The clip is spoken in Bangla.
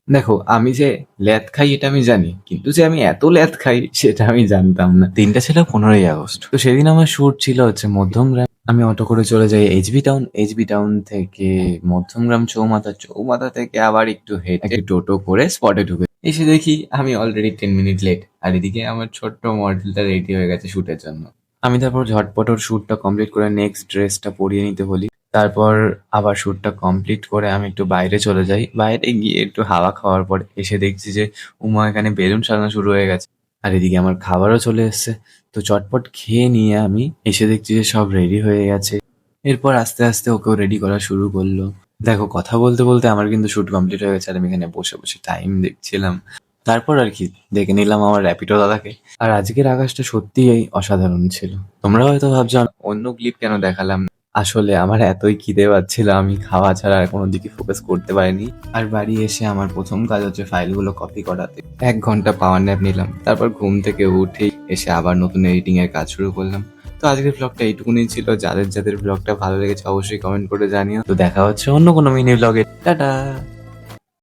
দেখো, আমি যে ল্যাদ খাই এটা আমি জানি। কিন্তু যে আমি এত ল্যাদ খাই সেটা আমি জানতাম না। দিনটা ছিল 15ই আগস্ট। তো সেদিন আমার শুট ছিল হচ্ছে মধ্যমগ্রাম। আমি অটো করে চলে যাই এইচবি টাউন। এইচবি টাউন থেকে মধ্যমগ্রাম চৌমাথা। চৌমাথা থেকে আবার একটু হেঁটে টোটো করে স্পটে ঢুকে এসে দেখি আমি অলরেডি 10 মিনিট লেট। আর এদিকে আমার ছোট্ট মডেলটা রেডি হয়ে গেছে শুটের জন্য। আমি তারপর ঝটপট ওর শ্যুটটা কমপ্লিট করে নেক্সট ড্রেসটা পরিয়ে নিতে বলি। তারপর আবার শ্যুটটা কমপ্লিট করে আমি একটু বাইরে চলে যাই। বাইরে গিয়ে একটু হাওয়া খাওয়ার পর এসে দেখছি যে এখানে বেলুন সাজানো শুরু হয়ে গেছে। আর এদিকে আমার খাবারও চলে এসছে। তো চটপট খেয়ে নিয়ে আমি এসে দেখছি যে সব রেডি হয়ে গেছে। এরপর আস্তে আস্তে ওকেও রেডি করা শুরু করলো। দেখো, কথা বলতে বলতে আমার কিন্তু শ্যুট কমপ্লিট হয়ে গেছে আর আমি এখানে বসে বসে টাইম দেখছিলাম। তারপর আর কি, দেখে নিলাম আমার র্যাপিডো দাদাকে। আর আজকের আকাশটা সত্যিই অসাধারণ ছিল। তোমরা হয়তো ভাবছো অন্য ক্লিপ কেন দেখালাম না। আসলে আমার এতই খিদে পাচ্ছিল আমি খাওয়া ছাড়া আর কোনো দিকে ফোকাস করতে পারিনি। আর বাড়ি এসে আমার প্রথম কাজ হচ্ছে ফাইলগুলো কপি করাতে। 1 ঘন্টা পাওয়ার ন্যাপ নিলাম। তারপর ঘুম থেকে উঠেই এসে আবার নতুন এডিটিং এর কাজ শুরু করলাম। তো আজকের ব্লগটা এইটুকুনি ছিল। যাদের যাদের ব্লগটা ভালো লেগেছে অবশ্যই কমেন্ট করে জানিও। তো দেখা হচ্ছে অন্য কোনো মিনি ব্লগে। টাটা।